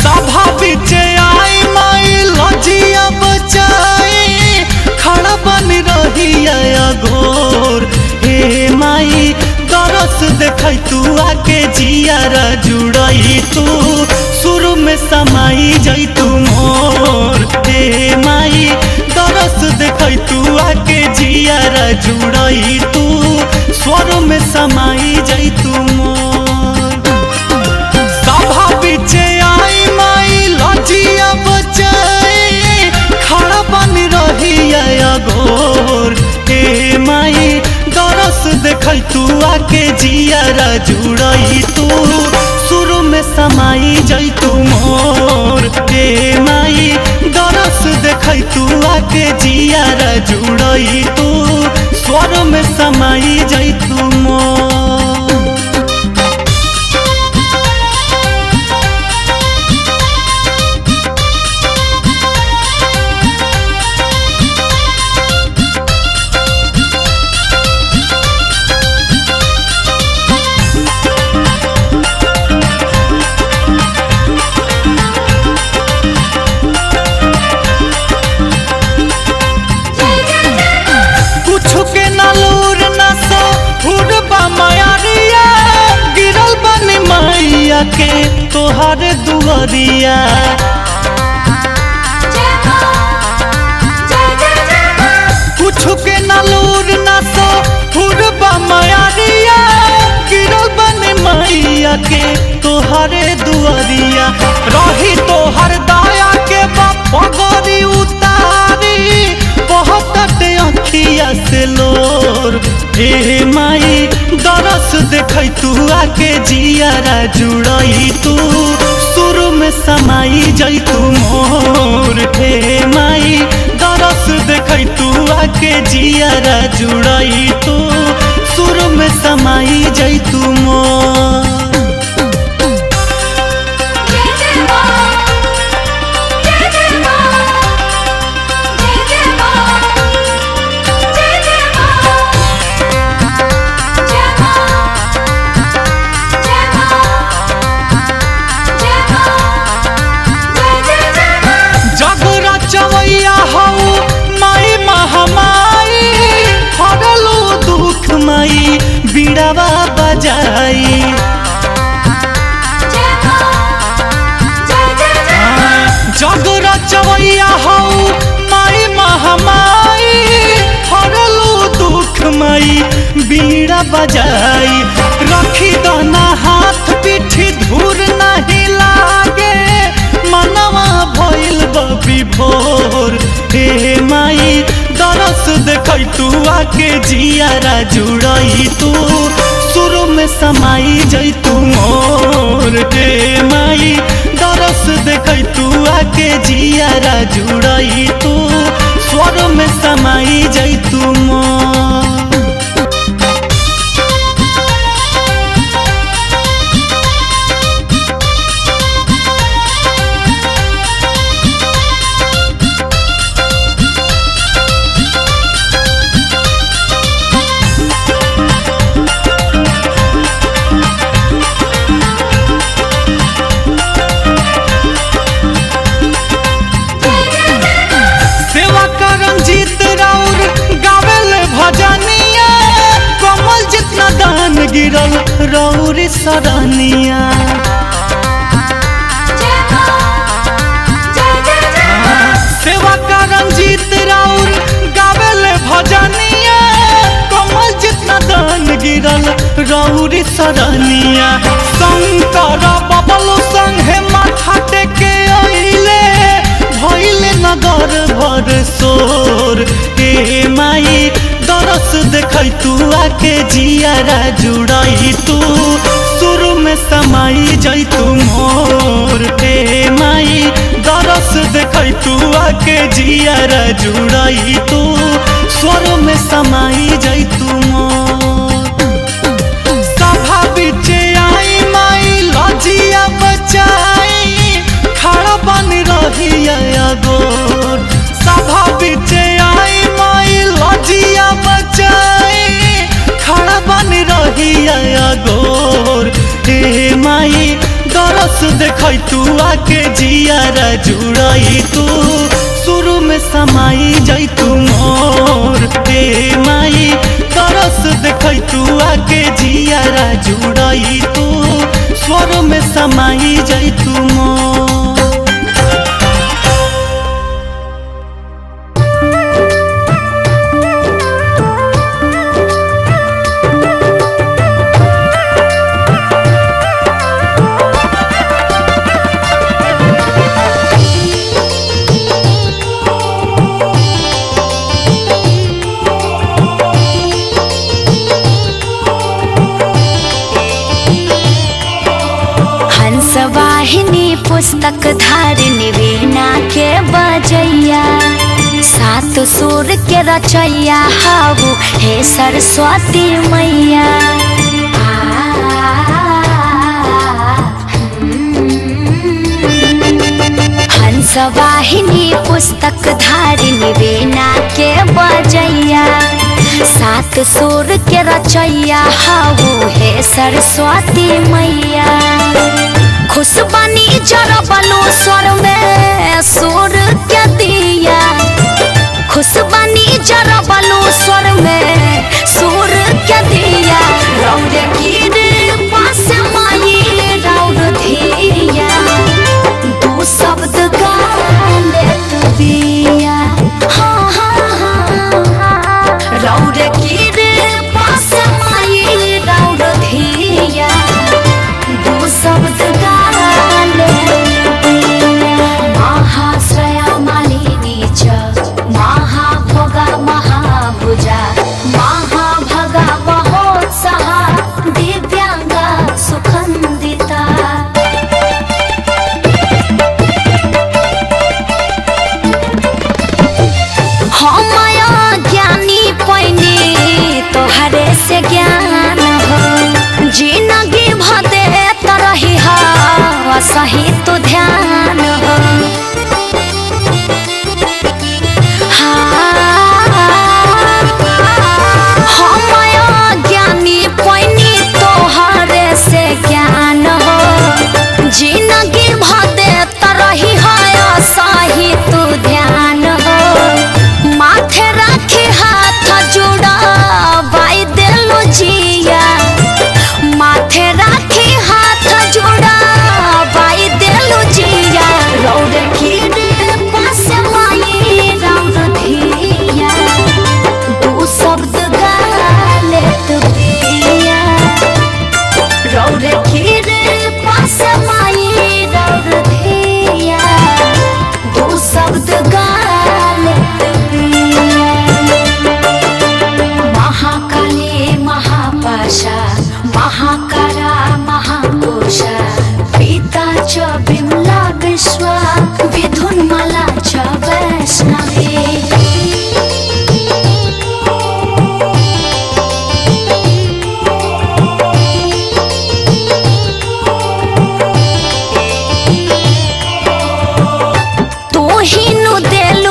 सभा बिचे आई माई लजिया बचाई खड़ा बन रही गोर। हे माई दरस देख तू आके जियारा जुड़ई तू शुरू में समाई जई तू मोर। हे माई दरस देख तू आके जियारा जुड़ई तू स्वर में समाई जई तू मोर। पीछे आई माई लजिया बचाई खड़ा बन रही गोर। हे माई दरस देख तू आके जियारा जुड़ई तू शुरू में समाई जई तू मोर। हे माई दरस देख तू आके जियारा जुड़ई तू स्वर में समाई जई तू मोर। के तोहर दुआरिया कुछ के नलूर न सो फुरबा मायारिया गिरल बन मैया के तोहर दुआरिया रही तोहर दया के बगरी उतारी बहुत अखिया से लोर। हे माई दरस देख तू आके जियारा जुड़ई तू शुरू में समाई जई तू मोर। हे माई दरस देख तू आके जियारा जुड़ई तू शुरू में समाई जई तू मोर। माई बीड़ावा बजाई जगरा चवैया हो माई महामाई हरलू दुख माई बीड़ा बजाई रखी दना हाथ पीठी धूर नहीं लागे मनवा भइल बबी भोर। हे माई दरस देख तू आके जियारा जुड़ई तू शुरू में समाई जई तू मोर। हे माई दरस देख तू आके जियारा जुड़ई तू स्वर में समाई जई तू मोर। गिरल रौरी सरनिया सेवा का रंजीत राउर गावेल भजनिया कमल जितना दान गिरल रौरी सरनिया। शंकर बबलू संगे माथा टेके अइले भइले नगर भर सोर। हे माई दरस देख तू आके जियारा जुड़ई तू शुरू में समाई जाई तू मोर हे माई दरस देखई तू आके जियारा जुड़ाई तू स्वर में समाई जाई तू मोर सभा बिचे आई माई लजिया बचाई खड़ा बन रही गोर सभा बिचे आई माई लजिया बचाई खड़ा बन रही गोर हे माई दरस देखई तू आके जियारा जुड़ाई तू शुरू में समाई जाई तू मोर हे माई दरस देखई तू आके जियारा जुड़ाई तू स्वर में समाई जाई तू मोर वाहिनी पुस्तक धारिणी वीणा के बजैया सात सुर के रचैया हाउ हे सरस्वती मैया हंस वाहिनी पुस्तक धारिणी वीणा के बजैया सात सुर के रचैया हाउ हे सरस्वती मैया खुशबनी जरबलो स्वर में सुर के दिया खुशबनी जरबलो स्वर में सुर के दिया रौद गिर पास माई रौद धिया दो शब्द गाले तो दिया हाँ हाँ हाँ रौद गिर पास माई रौद धिया दो शब्द महाश्रया मालिनी च महाभोगा महाभुजा महाभगा महोत्साहा दिव्यांगा सुखंदिता हमया ज्ञानी पैनी तोहरे से ज्ञान हो जिंदगी भदे तरही हा सही तो ध्यान हो हमया ज्ञानी पैनी तोहरे से ज्ञान हो जिंदगी भदे तरही हा सही तो ध्यान हो माथे रखी हाथ जुड़ा बाई दिलो जिया माथे रखी हाथ जुड़ा बाई दिलो जिया रौद गिर पास माई रौद धिया दो शब्द गाले तो दिया रौद गिर पास माई रौद धिया दो शब्द गाले तो दिया महाकाली महापाशा महाकारा महाकोशा पिता च विमला विश्वा विधुन्माला च वैष्णवी तू ही नु देल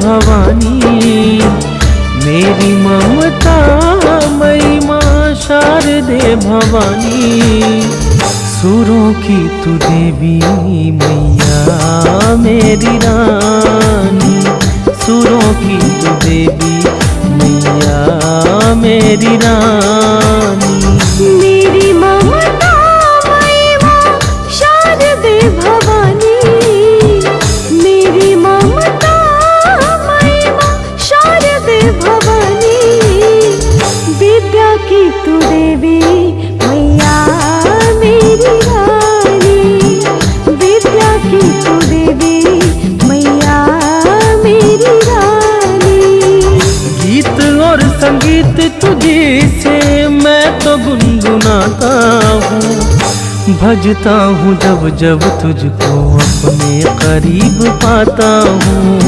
भवानी, मेरी ममता मई माँ शारदे भवानी। सुरों की तू देवी मैया मेरी रानी, सुरों की तू देवी मैया मेरी रानी। मेरी ममता मई माँ शारदे भवानी, मेरी ममता मई माँ शारदे भवानी। विद्या की तू देवी मैया मेरी रानी, विद्या की तू देवी मैया मेरी रानी। गीत और संगीत तुझी से मैं तो गुनगुनाता हूँ, भजता हूँ जब जब तुझको अपने करीब पाता हूँ,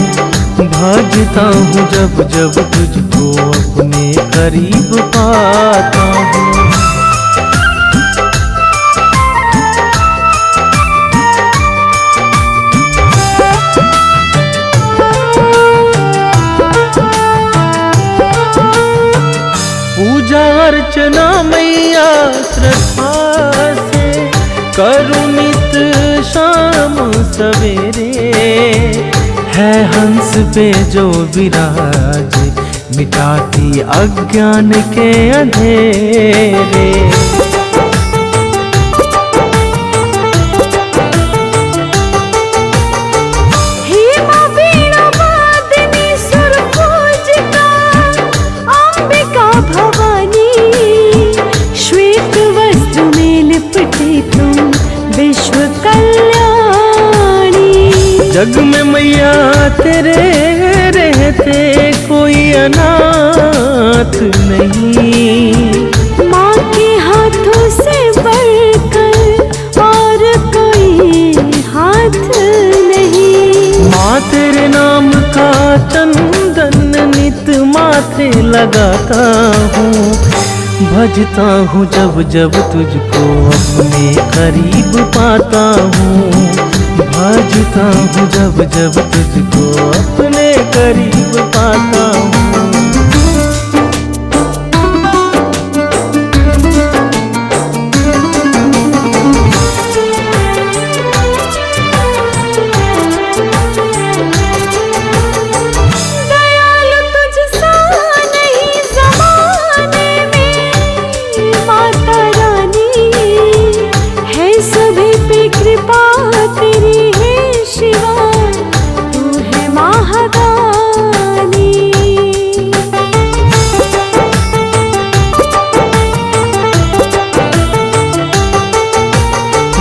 भजता हूँ जब जब तुझको अपने करीब पाता हूँ। पूजा अर्चना मैया श्रद्धा से करूँ नित शाम सवेरे, है हंस पे जो विराज मिटाती अज्ञान के अंधेरे। विश्व कल्याणी, जग में मैया तेरे रहते कोई अनाथ नहीं, माँ के हाथों से बढ़कर और कोई हाथ नहीं। माँ तेरे नाम का चंदन नित माथे लगाता हूँ, भजता हूँ जब जब तुझको अपने करीब पाता हूँ, भजता हूँ जब जब तुझको अपने करीब पाता हूँ।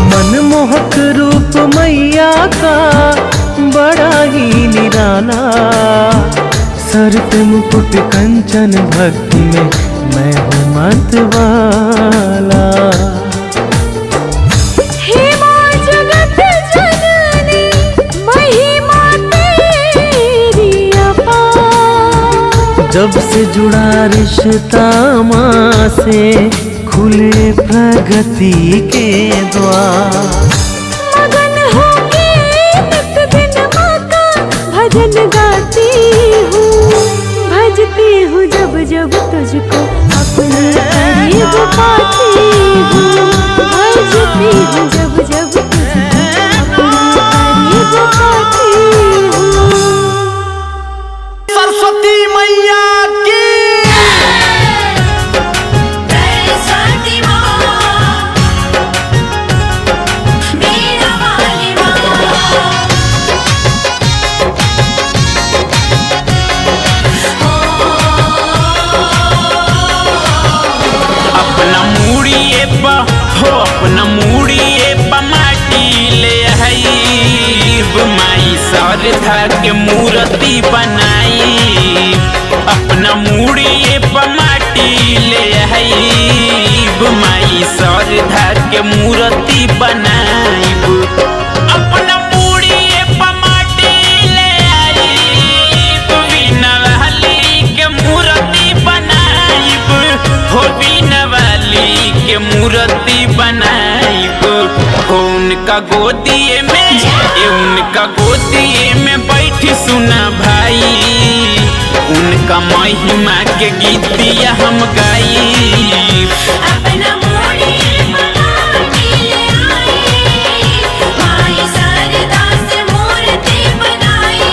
मनमोहक रूप मैया का बड़ा ही निराला, सर पे मुकुट कंचन भक्ति में मैं हूँ मतवाला। हे माँ जगत जननी महिमा तेरी अपार, जब से जुड़ा रिश्ता माँ से खुले प्रगति के द्वार। मगन होके नित दिन माँ का भजन गाती हूँ, भजती हूँ जब जब तुझको अपने करीब पाती हूँ, भजती हूँ जब जब तुझको अपने करीब पाती हूँ। सरस्वती मैया की अपना मूड़िए माटी ले आईब, माई शारदा के मूर्ति बनाई। अपना मूड़िए माटी ले आईब, माई शारदा के मूर्ति बनाईब। अपना मूड़िए माटी ले आईब, बिना वाली के मूर्ति बनाईब, हो बिना वाली के मूर्ति बनाईब। उनका गोदिए में, उनका गोदिए में बैठ बैठी सुना भाई, उनका महिमा के गीतिया हम गाई। अपना मोड़ी माटी ले आई, माई शारदा से मूर्ति बनाई।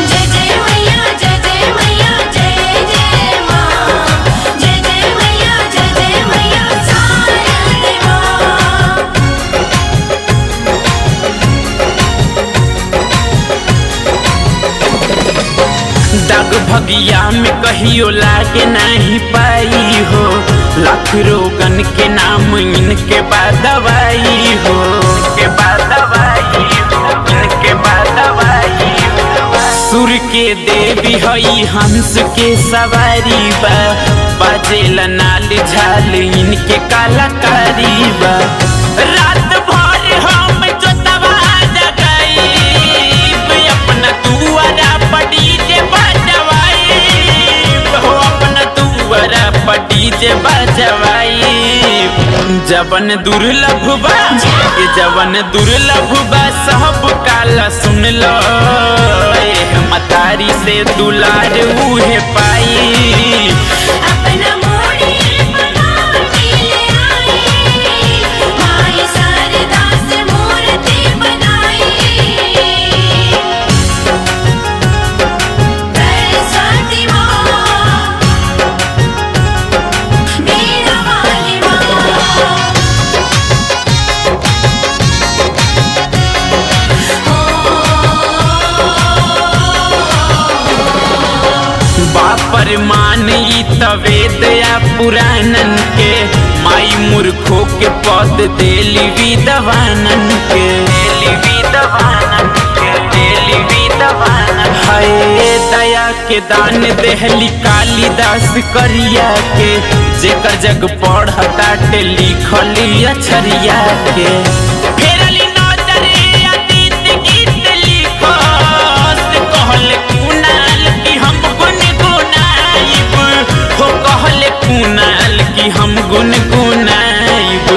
जय जय मैया जय जय मैया जय जय माँ, जय जय मैया जय जय मैया शारदे माँ। दाग भगिया में कहियो लागे नहीं पाई हो, लाख रोगन के नाम इनके बाद दवाई हो, इनके बाद दवाई हो, इनके बाद दवाई हो। सुर के देवी हई हंस के सवारी बा, बाजेला नाल झाल इनके कलाकारी बा। रात भर हम जोतवा जगाईब, अपना दुआरा पड़ी जे बजवाई हो, अपना दुआरा पड़ी जे बजवाई। जवन दुर्लभ बा, जवन दुर्लभ बा सब काला सुन लो, मतारी से दुलार उहे पाई। अपना मोड़ी माटी ले आई, माई शारदा से मूर्ति बनाई। सरस्वती माँ, वीणा वाली बापर मान ई तवेद या पुराणन के, माई मूर्खों के पद देली विद्वानन के, देली विद्वानन के, देली विद्वानन। हाय दया के दान देहली कालिदास करिया के, जेकर जग पढ़ताटे लिखली अक्षरिया के। फेरली नजरे अतीत गीत लिखस, कहल कुनाल की हम गुनगुनाइब हो, कहल कुनाल की हम गुनगुनाइब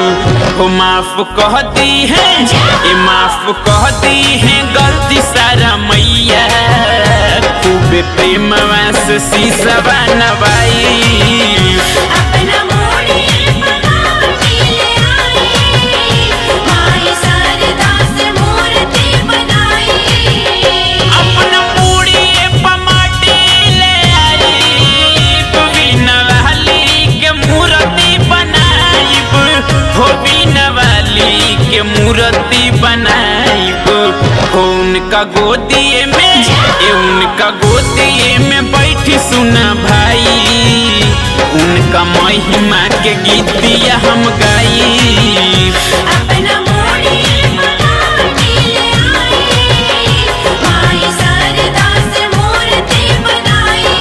हो। माफ कह दी है, ए माफ कह दी है गलती सारा मैया, खूबे प्रेम वास शीशवा नवाई। अपना मोड़ी माटी ले आई, माई शारदा से मूर्ति बनाई। अपना पूरी पमाटी ले आई, बीना वाली के मूर्ति बनाइब हो, बीना वाली के मूर्ति बनाइब हो। उनका गोदिए में, उनका गोदिए में बैठी सुना भाई, उनका महिमा के गीतिया हम गाई। अपना मोड़ी माटी ले आई, माई शारदा से मूर्ति बनाई।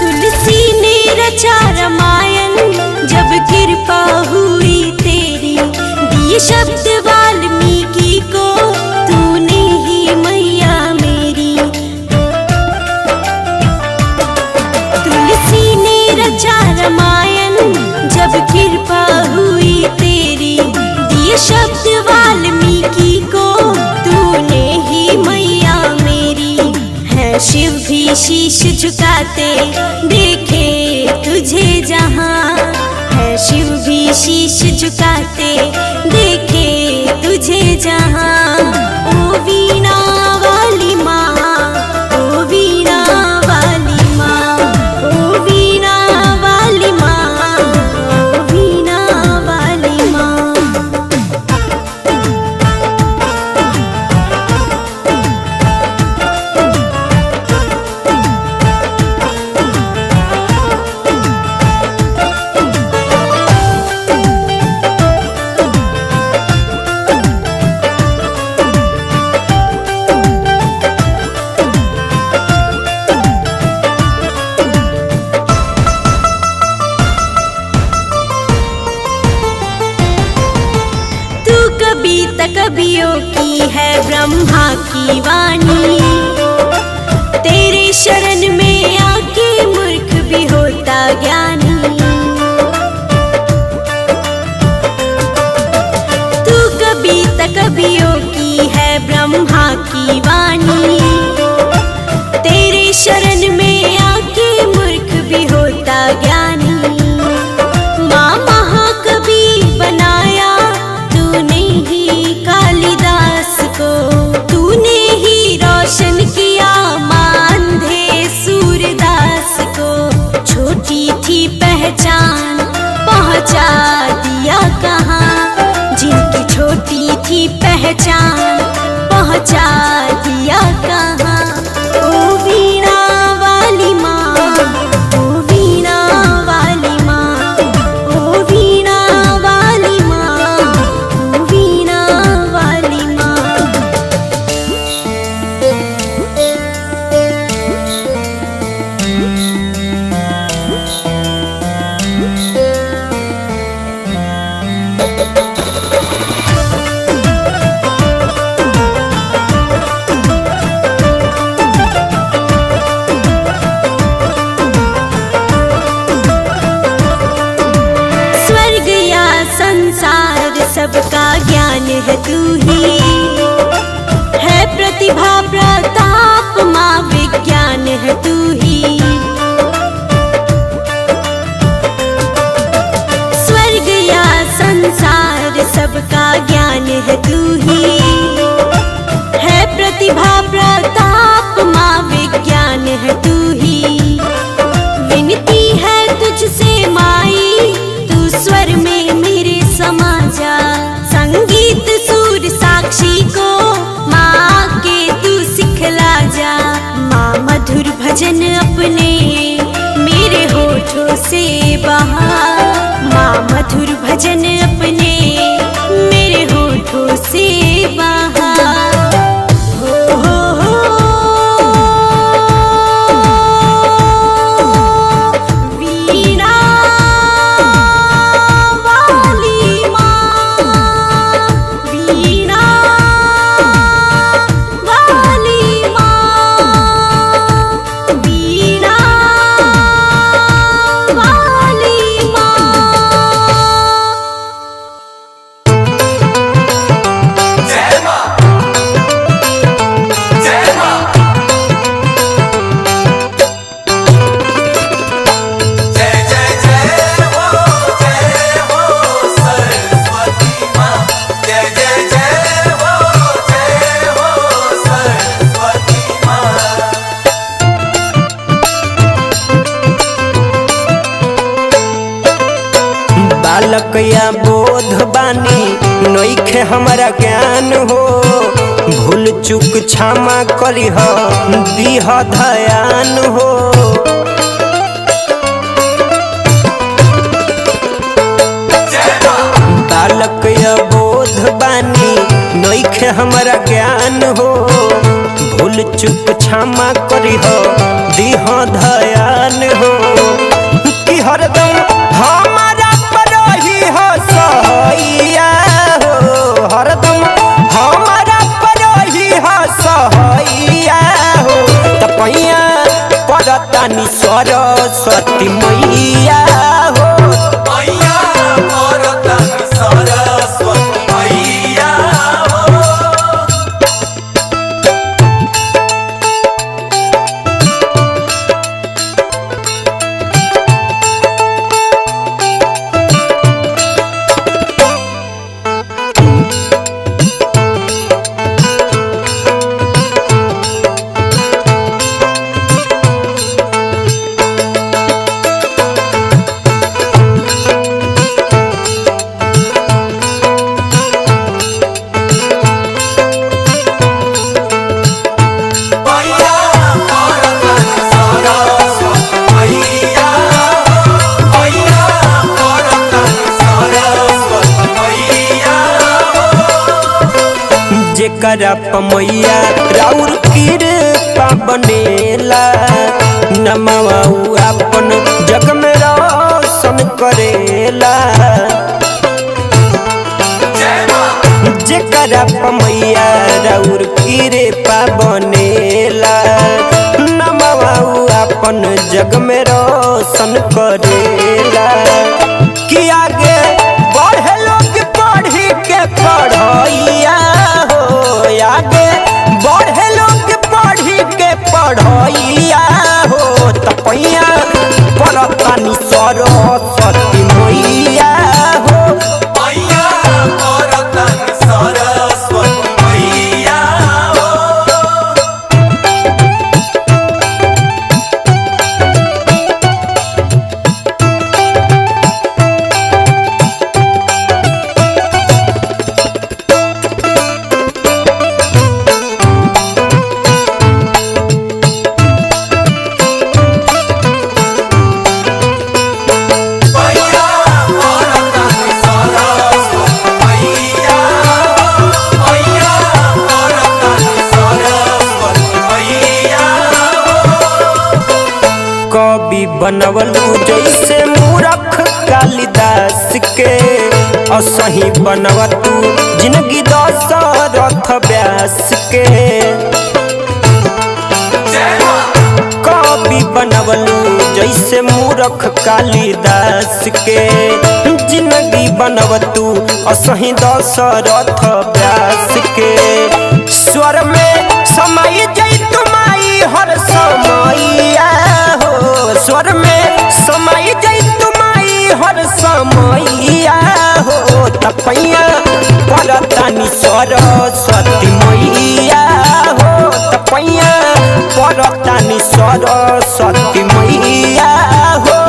तुलसी ने रचा रामायण, जब कृपा हुई तेरी, दिए शब्द वाल्मीकि को, तूने ही मैया मेरी। तुलसी ने रचा रामायण, जब कृपा हुई तेरी, दिए शब्द वाल्मीकि को, तूने ही मैया मेरी। है शिव भी शीश झुकाते देखे तुझे जहाँ, है शिव भी शीश झुकाते देखे तुझे जहाँ। ओ वीणा वाली माँ, ओ वीणा वाली माँ, ओ वीणा वाली माँ, ओ वीणा वाली माँ। कवियों की है ब्रह्मा की वाणी, तेरे शरण में आके मूर्ख भी होता ज्ञानी। तू कविता कवियों की है ब्रह्मा की वाणी, तेरे शरण में आके मूर्ख भी होता ज्ञानी। माँ महाकवि बनाया तूने ही कालिदास को, तूने ही रोशन किया मांधे सूरदास को। छोटी थी पहचान पहुँचा दिया कहाँ, जिनकी छोटी थी पहचान पहुँचा दिया कहाँ। ओ वीणा वाली माँ, ओ वीणा वाली माँ, ओ वीणा वाली माँ, ओ वीणा वाली माँ। स्वर्ग या संसार सबका ज्ञान है तू ही, है प्रतिभा प्रताप माँ विज्ञान है तू ही। स्वर्ग या संसार सबका ज्ञान है तू ही, है प्रतिभा प्रताप माँ विज्ञान है तू ही। विनती है तुझसे माई, तू स्वर में मेरे समा जा। संगीत सुर साक्षी को माँ के तू सिखला जा। माँ मधुर भजन अपने मेरे होठों से बहा, माँ मधुर भजन अपने मेरे होठों से बहा। वीणा वाली माँ, वीणा वाली माँ, वीणा वाली माँ। बालक या बोध बानी नइखे हमरा ज्ञान हो, भूल चूक क्षमा करिह दीह ध्यान हो। बालक या बोध बानी नइखे हमरा ज्ञान हो, भूल चूक क्षमा करिह दीह ध्यान हो। कि हरदम हमारा परही हो सहैया हो, हरदम हमारा परही हो सहैया हो। तपैया परतानी सरस्वती मैया हो, तपैया परतानी सरस्वती मैया हो। जेकरा पमैया राउर कृपा बनेला, नमवा अपन जग में रोशन करेला। जेकरा जेकरा पमैया राउर कीरे पा बनेला नमवा अपन जग में रोशन करेला कि आगे बढ़े लोग पढ़ी के पढ़ैया हो आगे बढ़े लोग पढ़ी के पढ़ैया हो तपैया परतानी सरस्वती मैया हो कवि बनवलू जैसे मूरख कालिदास के असही बनवतू जिंदगी दशरथ व्यास के कवि बनवलू जैसे मूरख कालिदास के जिंदगी बनवतू असही दशरथ व्यास के स्वर में समय जैतु माई हर समैया स्वर में समय जैतु माई हर समैया हो तपैया परतानी सरस्वती मैया हो तपैया परतानी सरस्वती मैया हो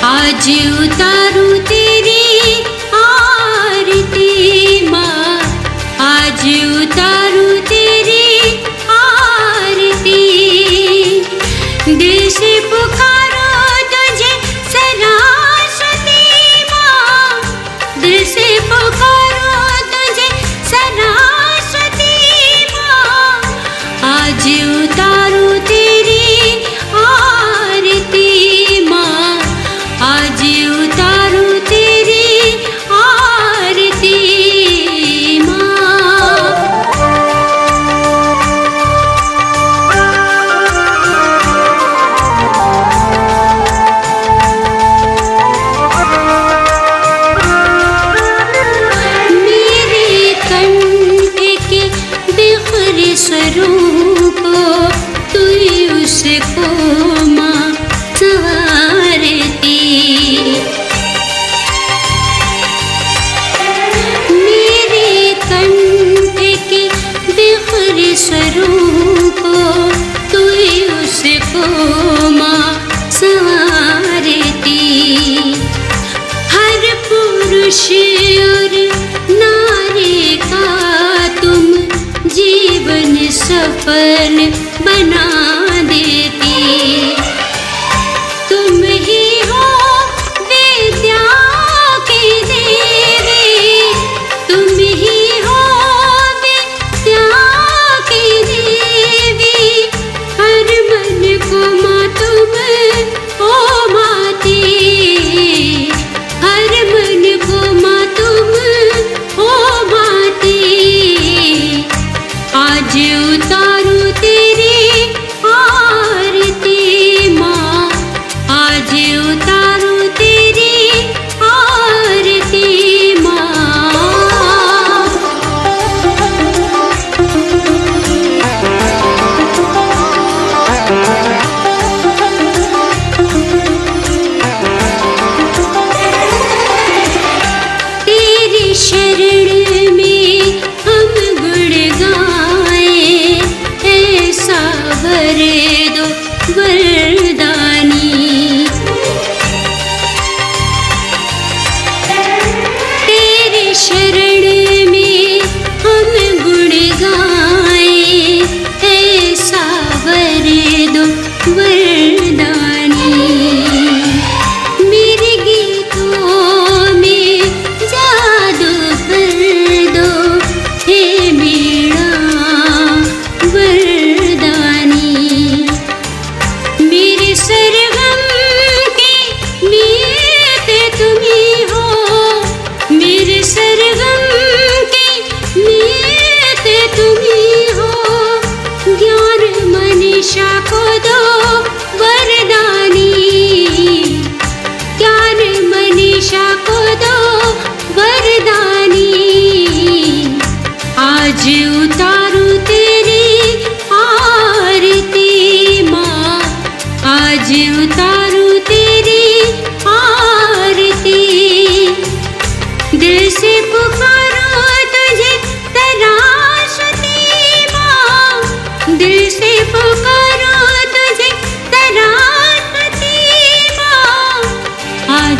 आज उतारू तेरी आरती माँ आज उतारू तेरी आरती दिल से पुकारो तुझे सरस्वती माँ दिल से पुकारो तुझे सरस्वती माँ आज उतारू तेरी आरती माँ आज उतारू तेरी आरती माँ मेरे कंठ के बिखरे स्वरूप तू उसको माँ संवारती मेरे कंठ के बिखरे स्वरूप तू उसको माँ संवारती हर पुरुष और नारी का तुम जीवन सफल बना देती तुम ही हो विद्या की देवी तुम ही हो विद्या की देवी हर मन को माँ तुम हो माती हर मन को माँ तुम हो माती आज उतारू तेरी आरती माँ आज उतारू तेरी आरती माँ तेरी शरण में हम गुण गाएं ऐसा भर दो वरदानी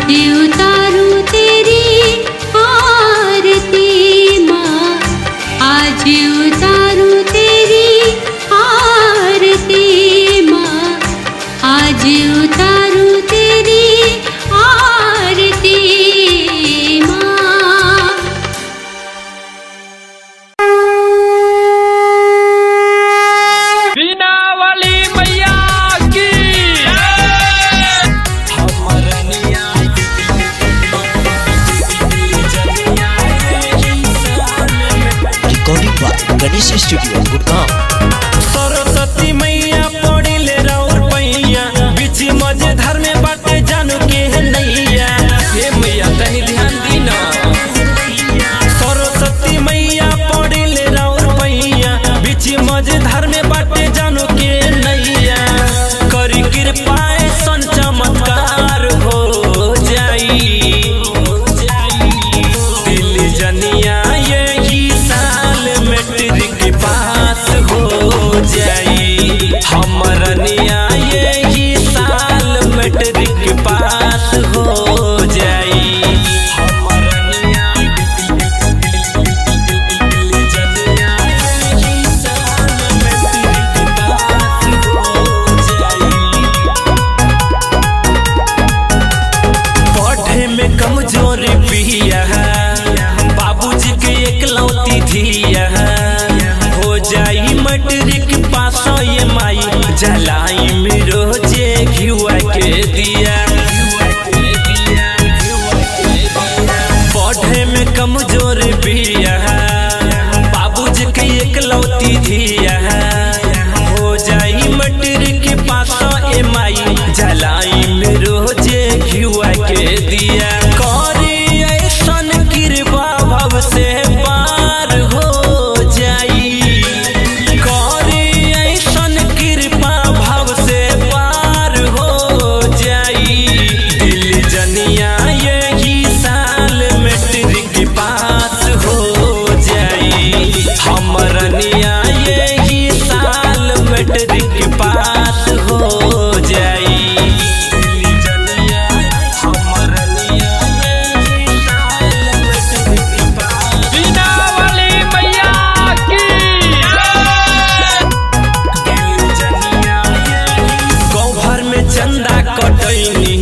आज उतारूं तेरी आरती माँ, आज उतारूं तेरी आरती माँ, आज उतारूं तेरी आरती माँ। बीना वाली मैया की recording by Ganesh studio Gurgaon. Saraswati मैया पड़ी ले राउर पैया, बीच मझधार में बाटे जानू के नैया। हे मैया तनी ध्यान दी ना। सरस्वती मैया पड़ी ले राउर पैया, बीच मझधार में बाटे जानू के नैया। करी कृपा सन चमत्कार हो जाई, दिल जनिया यही साल मैट्रिक पास हो जाई। हमरनिया यही साल मैट्रिक पास हो जाई। हमरनिया दिल जनिया यही साल मैट्रिक पास हो जाई। पढ़े में कमजोरी पिया, बाबूजी के एकलौती धिया। हो जाई मैट्रिक पास ये माई, जलाई में रोजे घिवा के दिया। पढ़े में कमजोर पिया, बाबूजी के एकलौती धिया। हो जाई मैट्रिक पास ये माई, जलाई में रोजे घिवा के दिया। करी ऐसन कृपा भव से पार हो जाई। करी ऐसन कृपा भव से पार हो जाई। दिल जनिया यही साल मैट्रिक पास हो जाई। हमरनिया यही साल मैट्रिक पास हो जाई। बीना वाली मैया की गाँव भर में चंदा कटैनी,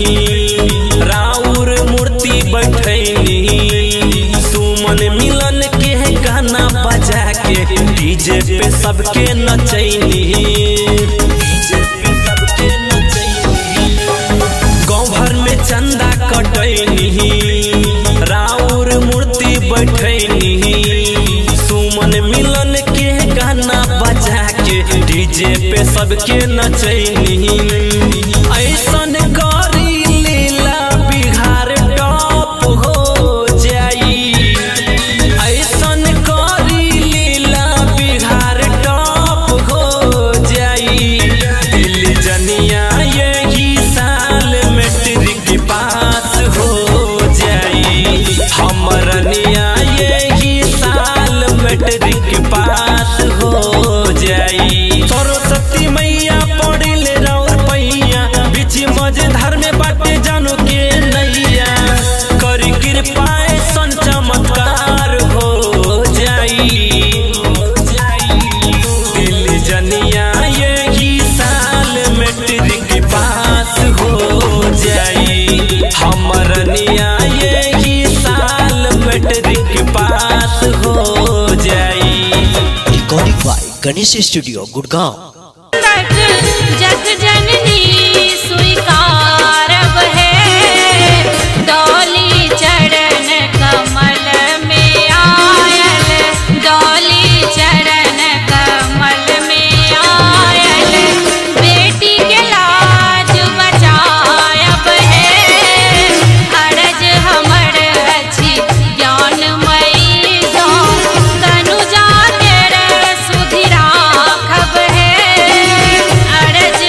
राउर मूर्ति बैठैनी। सुमन मिलन के गाना बजा के डीजे पे सबके नचैनी। गाँव भर में चंदा कटैनी, राउर मूर्ति बैठैनी। सुमन मिलन के गाना बजा के डीजे पे सबके नचैनी। ऐसन करी लीला बिहार टॉप हो जाई। ऐसन करी लीला बिहार टॉप हो जाई। दिल जनिया यही साल मैट्रिक पास हो जाई। हमरनिया यही साल मैट्रिक पास हो जाई। सरस्वती मैया पड़ी ले राउर पैया, बीच मझधार में बाटे जानू के नैया। करी कृपा सन चमत्कार हो जाई। दिल जनिया यही साल मैट्रिक पास हो जाई। हमरनिया यही साल मैट्रिक पास हो जाई। Recording by Ganesh studio Gurgaon. जग जननी स्वीकारब है, डोली चरण कमल में आयल, डोली चरण कमल में आयल। बेटी के लाज बचायब है, अरज हमर अच्छी ज्ञानमयी सो, तनु जा तेरे सुधि राखब है। अरज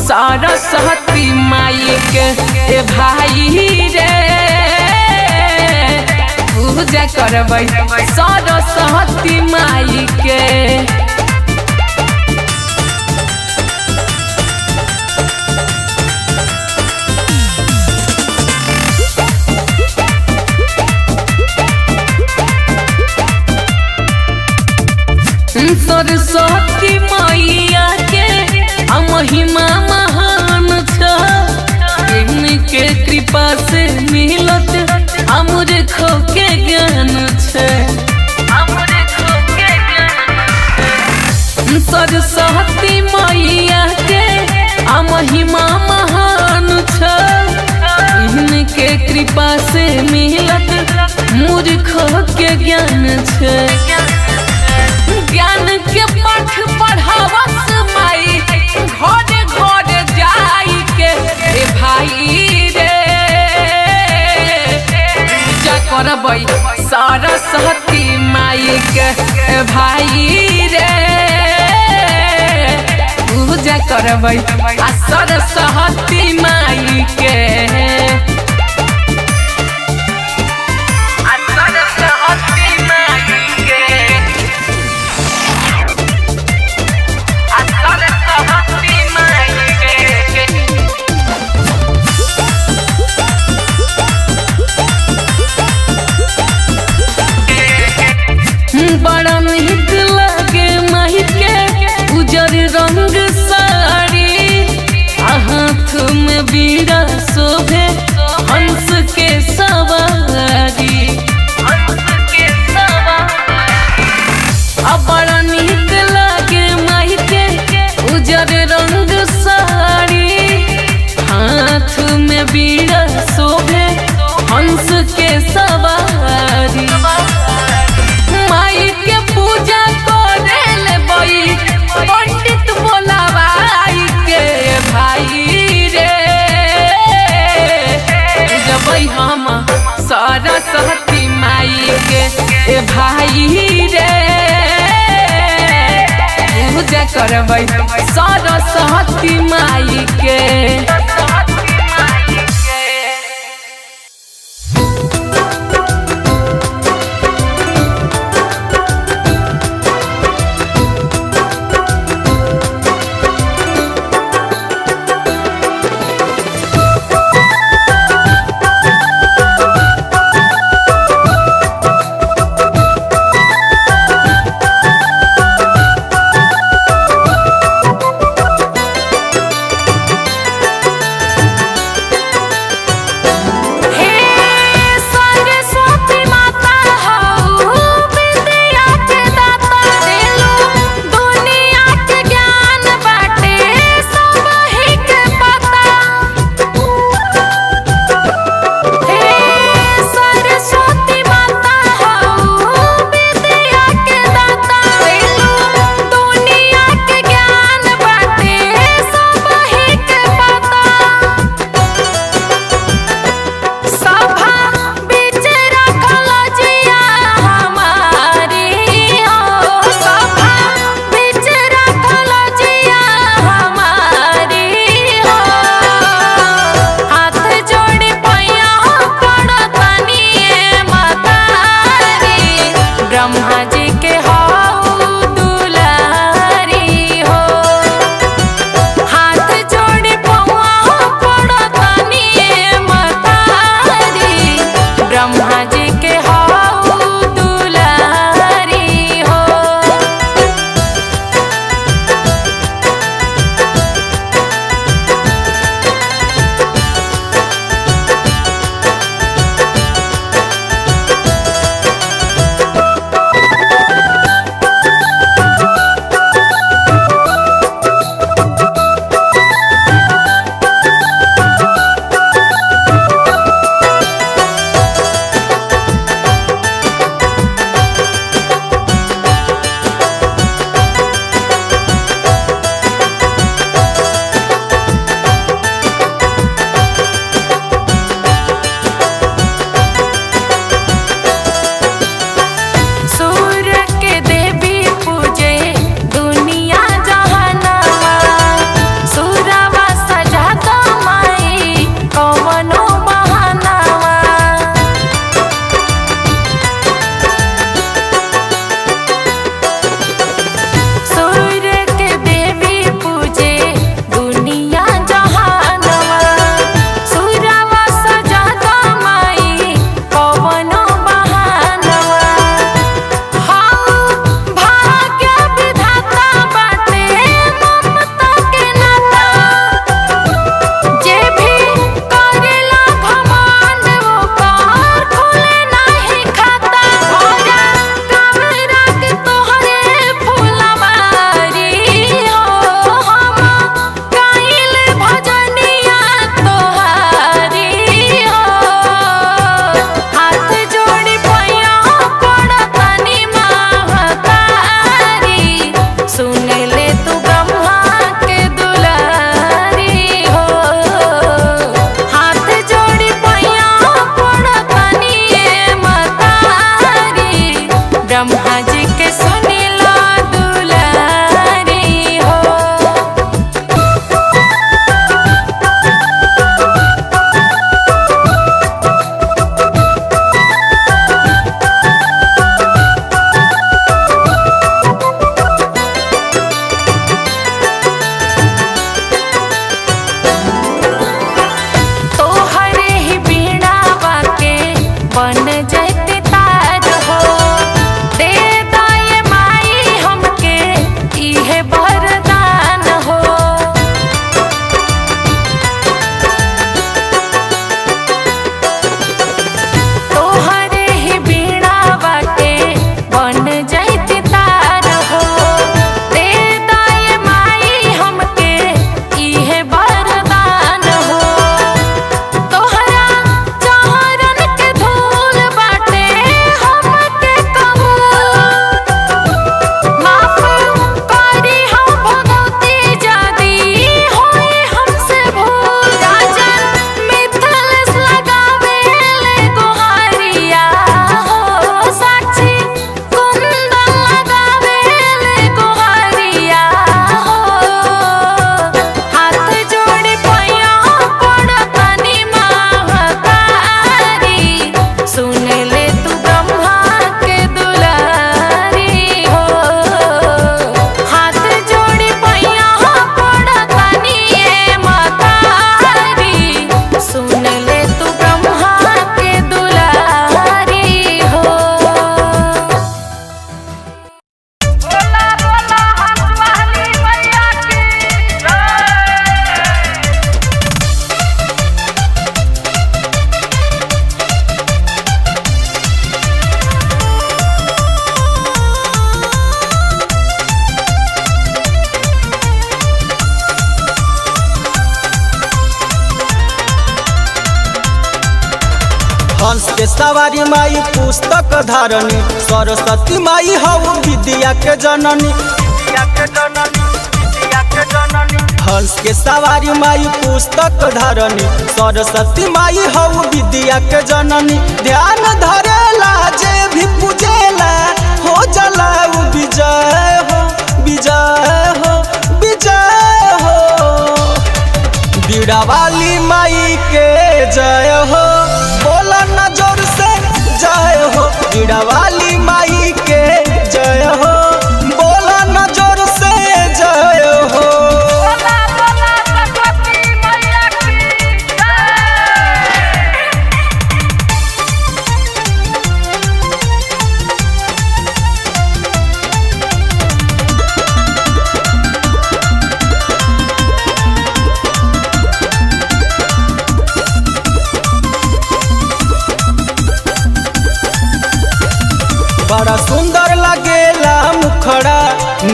सरस्वती माई के ए भाई रे पूजा करबै सरस्वती माई के। सरस्वती मैया के महिमा महान छ, इनके कृपा से मिलत अमूर्खों के ज्ञान छ। सरस्वती मैया के महिमा महान छ, इनके कृपा से मिलत मूर्खों के ज्ञान छ। ज्ञान के पाठ पढ़ावस माई घरे घरे जाई के ए भाई रे पूजा करबै सरस्वती माई के ए भाई रे पूजा करबै सरस्वती माई के। बड़ा नीक लगे माई के उजर रंग साड़ी, हाथ में बीड़ा शोभे हंस के सवारी। बड़ा नीक लगे माई के उजर रंग साड़ी, हाथ में बीड़ा शोभे हंस के सवारी। माई के पूजा करे लेबै पंडित बोलावाई के भाई रे जबै हम सरस्वती माई के ए भाई रे पूजा करबै सरस्वती माई के। के सवारी माई पुस्तक धारणी सरस्वती माई हऊ विद्या के जननी हंस के सवारी माई पुस्तक धारणी सरस्वती माई हऊ विद्या के जननी ध्यान धरेला जे भी पूजेला हो जला विजय हो विजय हो विजय हो बीड़ा वाली माई के जय हो बोला न जोर से जय हो बीड़ा वाली माई के जय हो बोला न जोर से जय हो बड़ा सुंदर लगेला मुखड़ा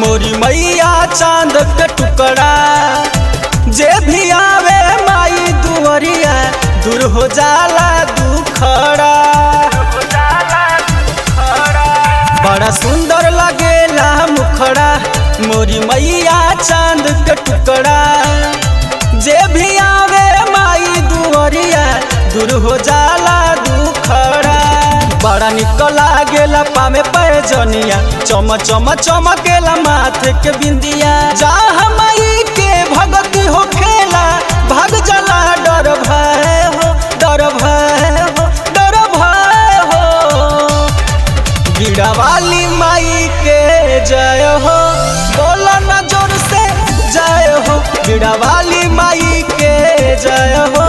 मोरी मैया चांद के टुकड़ा जे भी आवे माई दुआरिया दूर हो जाला दुखड़ा बड़ा सुंदर लगेला मुखड़ा मोरी मैया चांद के टुकड़ा जे भी आवे माई दुआरिया दूर हो जाला दुखड़ा बड़ा निक लागेला पामे पैजनिया चम चम चमकेला माथे के बिंदिया जहाँ माई के भगती हो खेला भाग जाला डर भय हो डर भय हो डर भय हो बीड़ा वाली माई के जय हो बोला न जोर से जय हो बीड़ा वाली माई के जय हो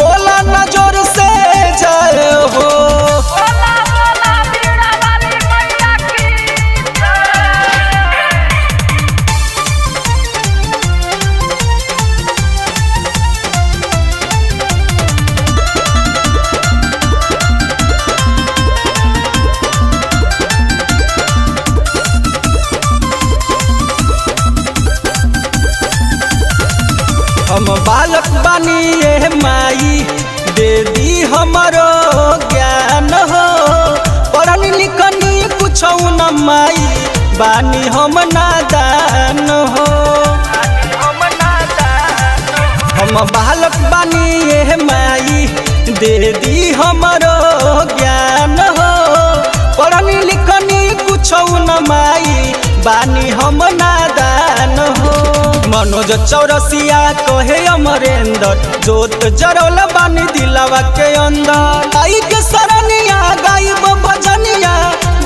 बोला न जोर से जय हो हम बालक बानी ये माई दे दी हमरो ज्ञान हो पढ़नी लिखनी कुछ न माई बानी हम नादान हो हम बालक बानी ये माई दे दी हमरो ज्ञान हो पढ़नी लिखनी कुछ न माई बानी हम नादान हो मनोज चौरसिया कहे अमरेंद्र जोत जरौल बानी दिलावा के अंदर आई के सरनिया गायब भजनिया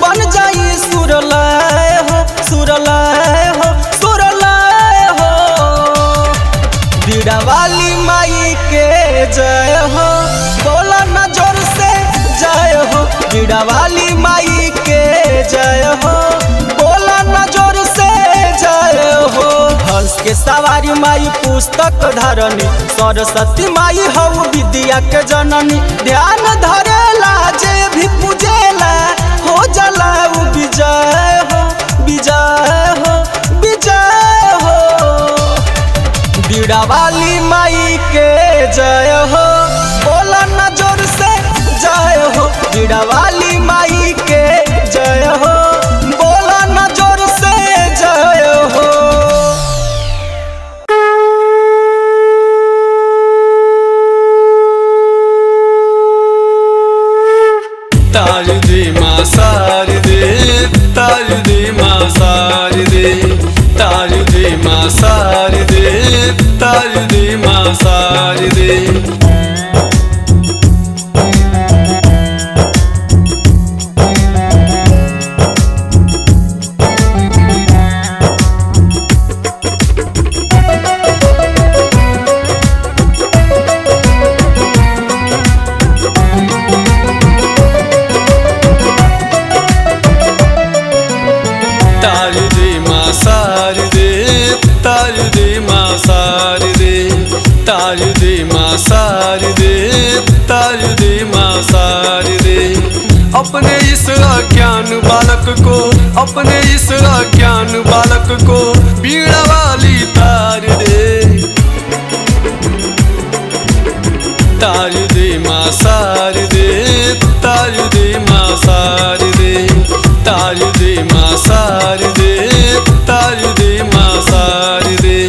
बन जाई सुरलय हो सुरलय हो सुरलय हो बीड़ा वाली माई के जय हो बोला न जोर से जय हो बीड़ा वाली माई के जय हो बोला न जोर से जय हो हंस के सवारी माई पुस्तक धारणी सरस्वती माई हऊ विद्या के जननी ध्यान धरेला जे भी पूजेला हो जला विजय हो विजय हो विजय हो बीड़ा वाली माई के जय हो बोला न जोर से जय हो बीड़ा वाली माई के जय हो बोला न जोर से जय हो तार दे माँ सार दे तार दे माँ सार दे तार दे माँ सार दे तार दे माँ सार दे तार दे माँ सार दे तार दे माँ सार दे तार दे माँ सार दे तार दे माँ सार दे अपने इस अज्ञान बालक को अपने इस अज्ञान बालक को बीड़ा वाली तार दे तार दे माँ सार दे सार दे तार दे माँ सार दे तार दे माँ सार दे।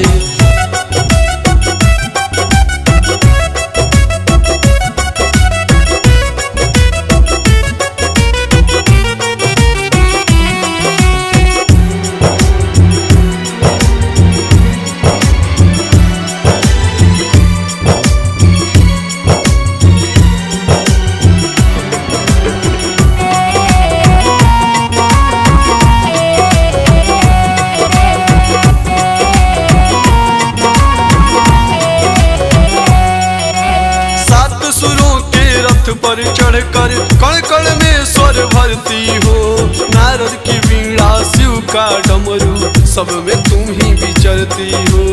पर चढ़ कर कण कण में स्वर भरती हो, नारद की वीणा शिव का डमरू सब में तुम ही विचरती हो।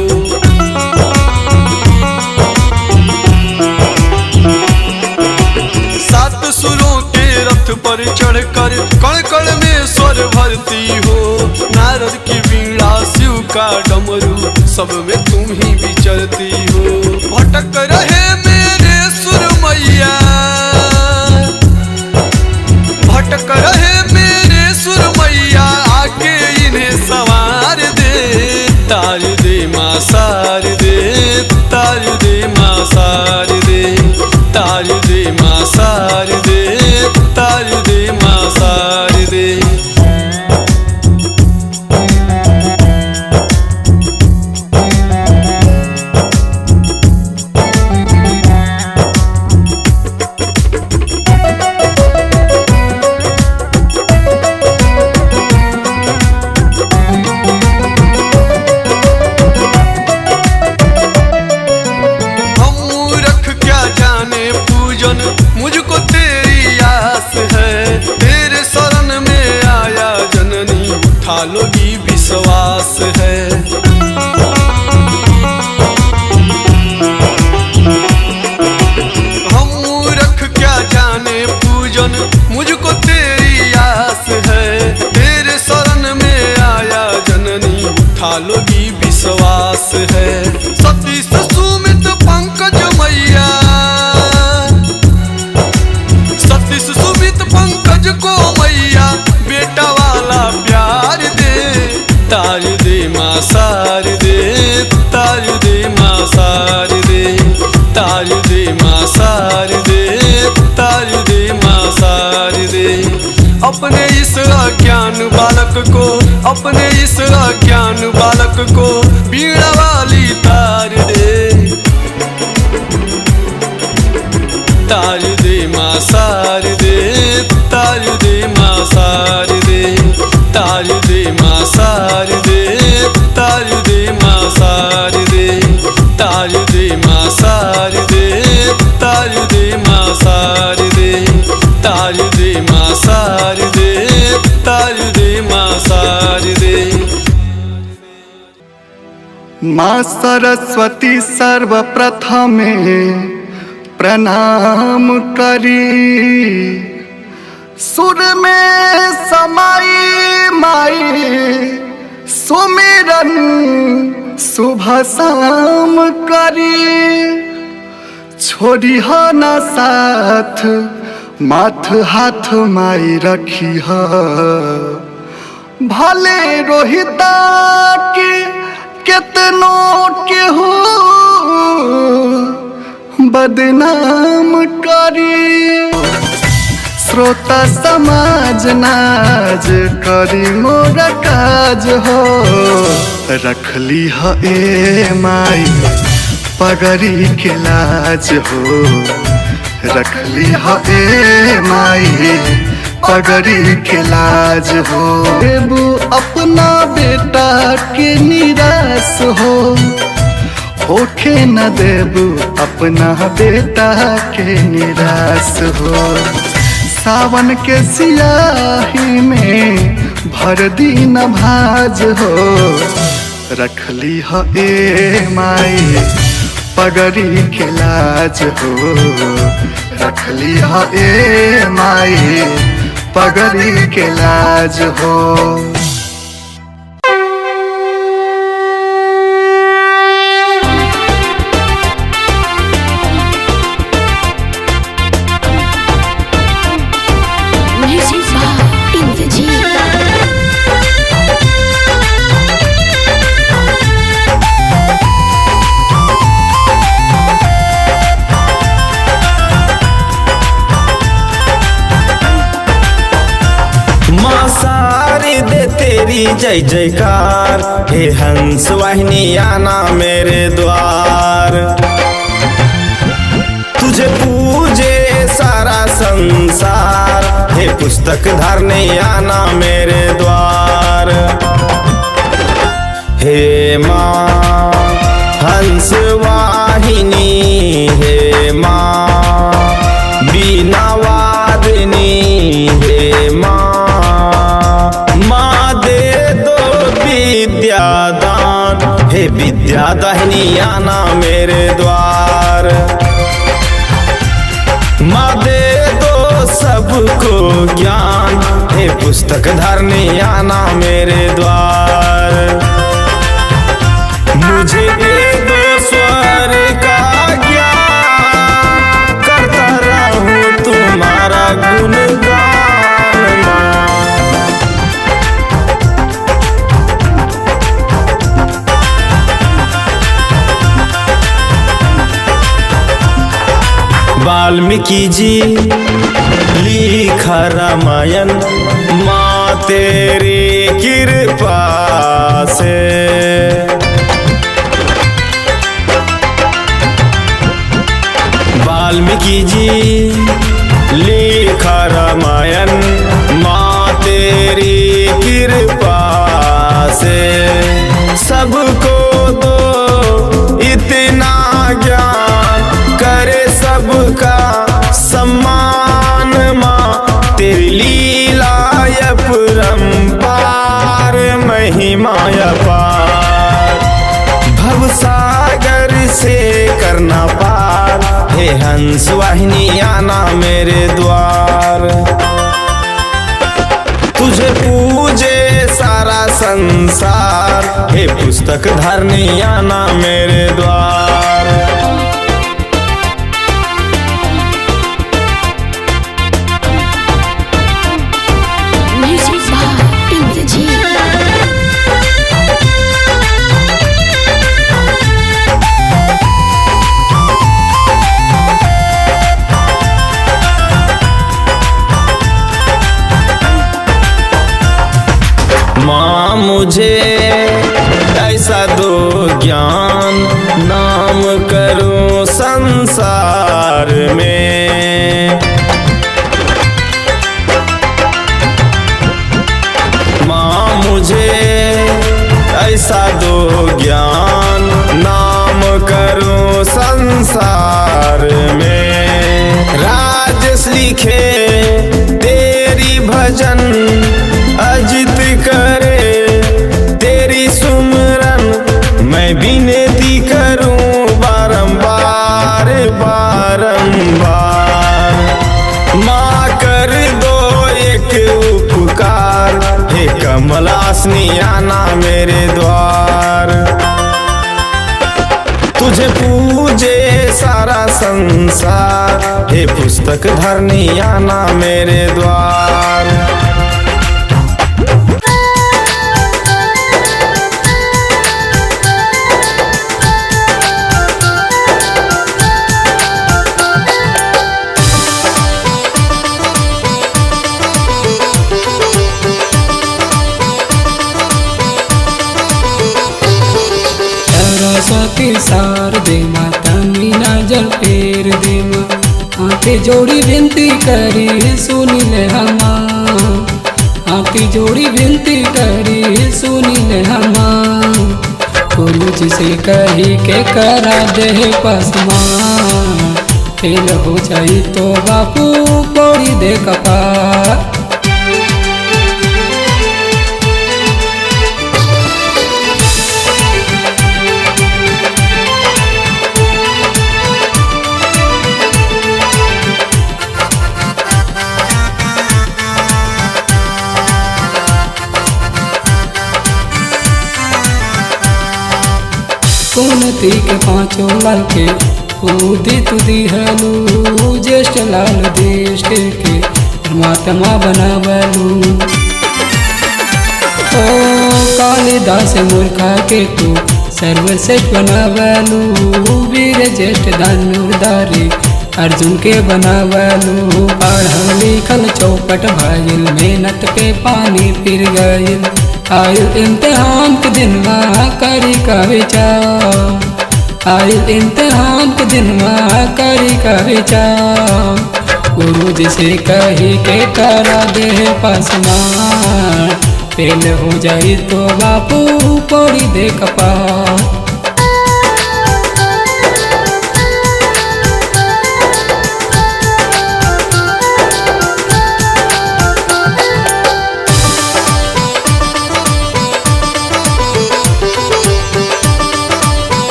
सात सुरों के रथ पर चढ़ कर कण कण में स्वर भरती हो, नारद की वीणा शिव का डमरू सब में तुम ही विचरती हो। भटक रहे मेरे सुर मैया भटक रहे मेरे सुर मैया आके इन्हें सवार दे तार दे माँ सार दे तार दे माँ सार दे तार दे माँ सार दे तार दे माँ सार दे। मुझको तेरी आस है, तेरे शरण में आया जननी उठा लोगी विश्वास है। हम मूर्ख क्या जाने पूजन मुझको तेरी आस है, तेरे शरण में आया जननी उठा लोगी विश्वास है। सतीश सुमित पंकज मैया सतीश सुमित पंकज को मैया बेटा वाला प्यार दे तार दे माँ सार दे तार दे माँ सार दे तार दे माँ सार दे तार दे माँ सार दे। अपने इस अज्ञान बालक को अपने इस अज्ञान बालक को वीणा वाली तार दे तार दे माँ सार दे तार दे माँ सार दे तार दे माँ सार दे तार दे माँ सार दे तार दे माँ सार दे तार दे माँ सार दे तार दे माँ सार दे तार दे माँ सार दे। माँ सरस्वती सर्वप्रथमे प्रणाम करी, सुर में समाई माई सुमिरन सुबह शाम करी। छोड़ी ह न साथ माथ हाथ माई रखी ह, भले रोहिता के कितनो के हो बदनाम करी। श्रोता समाज नाज करी मोर काज हो, रखली ह ए माई पगड़ी के लाज हो, रखली ह ए माई पगड़ी के लाज हो। देबू अपना बेटा के निराश हो, होखे न देबू अपना बेटा के निराश हो। सावन के सियाही में भर दी न भाज हो, रखली ह ए माई पगड़ी के लाज हो, रखली ह ए माई पगड़ी के लाज हो। म्यूजिक जय जयकार, हे हंस वाहिनी आना मेरे द्वार। तुझे पूजे सारा संसार, हे पुस्तक धरने आना मेरे द्वार। हे माँ हंस वाहिनी, हे माँ बीना वादिनी, हे माँ दे दो विद्यादान, हे विद्यादाहिनी आना मेरे द्वार। माँ दे दो सबको ज्ञान, हे पुस्तक धरने आना मेरे द्वार। मुझे दे दो स्वर का ज्ञान, करता रहूं तुम्हारा गुणगान माँ। वाल्मीकि जी लिखा रामायण, माँ तेरी कृपा से। वाल्मीकि जी लिखा रामायण, माँ तेरी कृपा से। सबको दो इतना ज्ञान, करे सबका सम्मान माँ। तेरी लीला अपरंपार, महिमा अपार। भवसागर से करना पार, हे हंस वाहिनी आना मेरे द्वार। तुझे पूजे सारा संसार, हे पुस्तक धरने आना मेरे द्वार। माँ मुझे ऐसा दो ज्ञान, नाम करूं संसार में। माँ मुझे ऐसा दो ज्ञान, नाम करूं संसार में। राजस लिखे तेरी भजन, अजित करे तेरी सुमरन। मैं विनती करूं बारंबार बारंबार। माँ कर दो एक उपकार, हे कमलासनी आना मेरे द्वार। तुझे पूजे सारा संसार, हे पुस्तक धरने आना मेरे द्वार। के सार दे माता मीना जल फेर दे माँ। आंखें जोड़ी विनती करी सुनी ले हमा, आंखें जोड़ी विनती करी सुनी ले हमा। गुरु जी से कही के करा दे पसमा, फेल हो जाई तो बापू पौड़ी दे कपार। कुंती के पांचों लाल के उदी तुदी हलू, ज्येष्ठ लाल देश के परमात्मा बनावलू। ओ कालिदास मूर्खा के तू सर्वश्रेष्ठ बनावलू। वीर ज्येष्ठ धनुर्धारी अर्जुन के बनावलू। पढ़ल लिखल चौपट भइल, मेहनत पे पानी फिर गइल। आयल इम्तिहान के दिन करी का विचार, आयल इम्तिहान के दिन करी का विचार। गुरु जी से कही के करा दे पासमान, फेल हो जाई तो बापू पौड़ी दे कपार।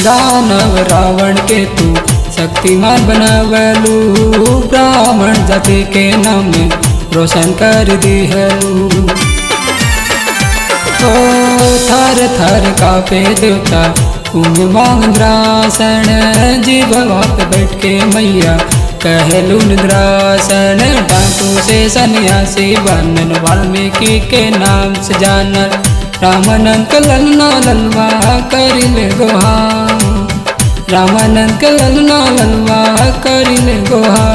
दानव रावण के तू शक्तिमान बनावलू, ब्राह्मण जाति के नाम में रोशन कर दिहलू। ओ थर थर कापे देवता तुम मांद्रासन, जीव पे बैठ के मैया कहलू निद्रासन। डाकू से सन्यासी बनन वाल्मीकि के नाम से जानल, रामानंद के ललना ललवा करिले गोहा, रामानंद के ललना ललवा करिले गोहा।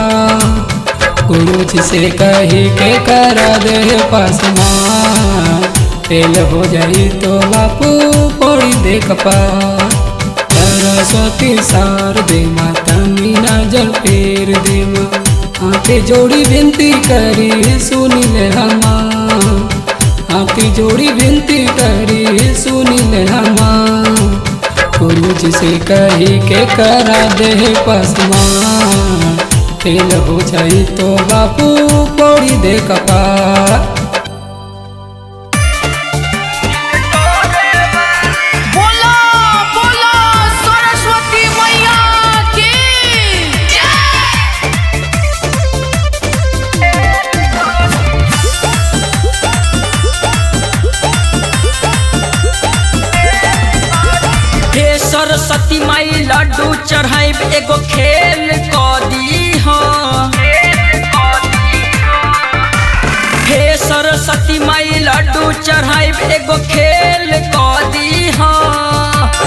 गुरु जी से कही के करा दे पासमान, फेल हो जाई तो बापू पौड़ी दे कपार। सरस्वती सार दे माता मीना जल फेर दे माँ, हाथे जोड़ी विनती करी सुनी ले हमा, हाथी जोड़ी विनती करी सुनी ले हमा। गुरु जी से कही के करा दे पासमान, फेल हो जाई तो बापू पौड़ी दे कपार। बोलो बोलो सरस्वती मैया की हे सरस्वती माई लड्डू चढ़ाइब एगो खेल क दी हो। हे सरस्वती माई लड्डू चढ़ाइब एगो खेल क दी हो।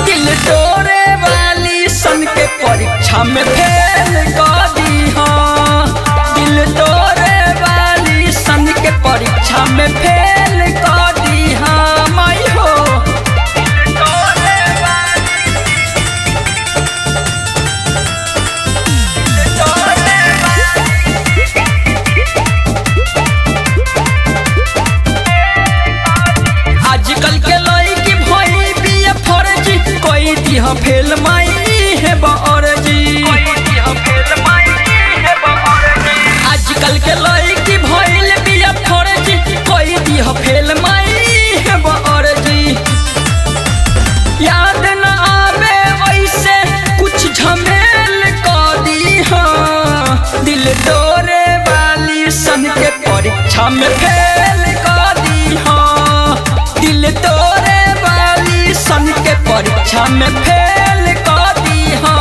दिल तोड़े वाली सन के परीक्षा में फेल क दी हो। दिल तोड़े वाली सन के परीक्षा में फेल क दी हो माई हो। आजकल के लड़की भई बिया फर्जी, कोई दिया फेल माई है बरजी। आजकल के लड़की भइल बिया फर्जी, कोई दिया फेल माई है बरजी। याद न आवे वैसे कुछ झमेल क दी हो। दिल तोड़े वाली सन के परीक्षा में फेल क दी हो। दिल तोड़े वाली सन के परीक्षा में फेल क दी हो।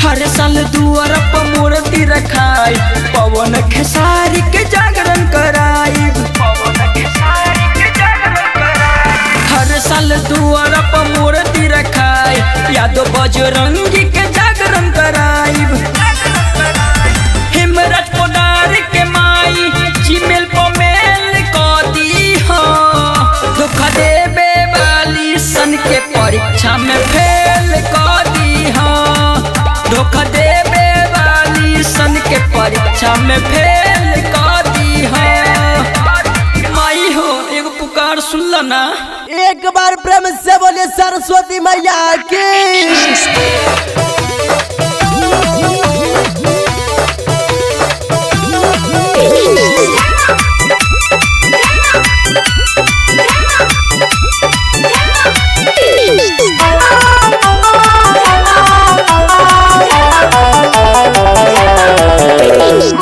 हर साल दुआर पर मूर्ति रखाई, पवन खेसारी के जागरण कराई। हर साल दुआर पर मूर्ति रखाई, यादव बजरंगी के जागरण कराई। हिमरत पोदार के माई जीमेल पर मेल क दी हो। धोखा देवे वाली सन के परीक्षा में फेल क दी हो। धोखा देवे वाली सन के परीक्षा में फेल क दी हो। माई हो एगो पुकार सुनला ना। एक बार प्रेम से बोले सरस्वती मैया की।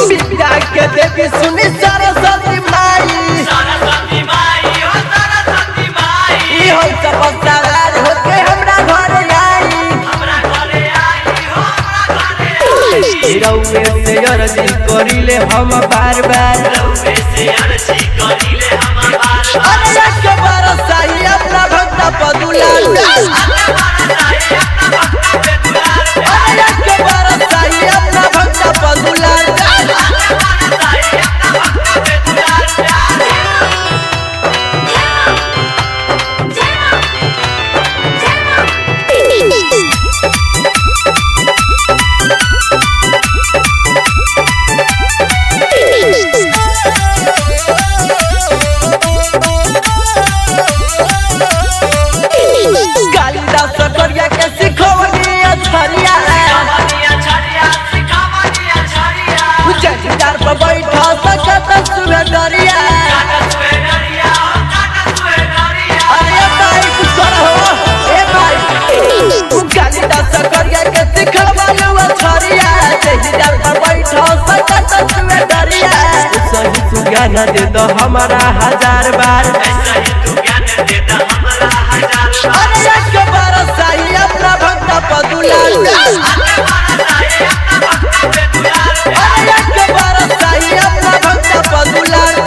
विद्या के देवी सुनी सरस्वती माई, सरस्वती माई हो सरस्वती माई। ई हो सब सवार होके हमरा घर आई। हमरा घरे आई हो रउए से अर्जी करिले हम बार बार अरे एक बार सही अपना भक्त पदुलाल अरे एक बार सही अपना भक्त पदुलाल कालिदास करिया के सिखवनी अछरिया जमींदार पर बैठा सकत सुबह डरिया अरे भाई कुछ करो ए भाई कालिदास करिया के सिखवनी अछरिया जमींदार पर बैठा सकत सुबह डरिया सही तू ज्ञान दे दो हमारा 1000 बार अरे एक बार सही अपना भक्त पदुलाल अरे एक बार सही अपना भक्त पदुलाल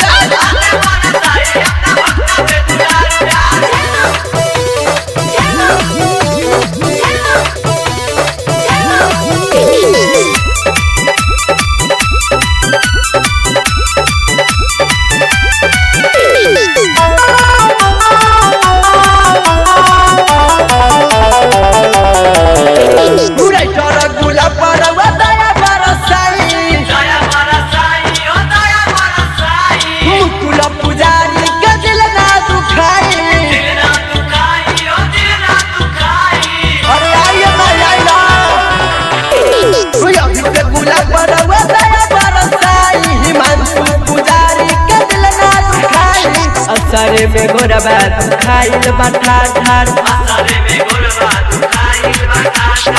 असरे में गोरबा तू खाइल बाठा ठार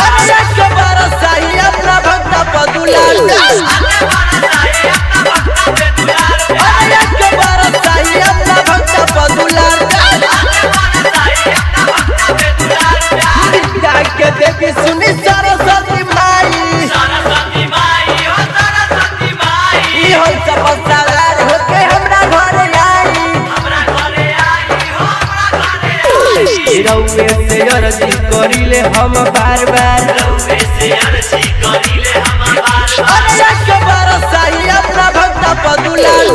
अरे एक बार सही अपना भक्त पदुलाल अरे एक बार सही अपना भक्त पदुलाल विद्या के देवी सुनी सरस्वती माई इहो सब सवार होके हमरा घर आई रउए से अर्जी करिले हम बार बार अरे एक बार सही अपना भक्त पदुलाल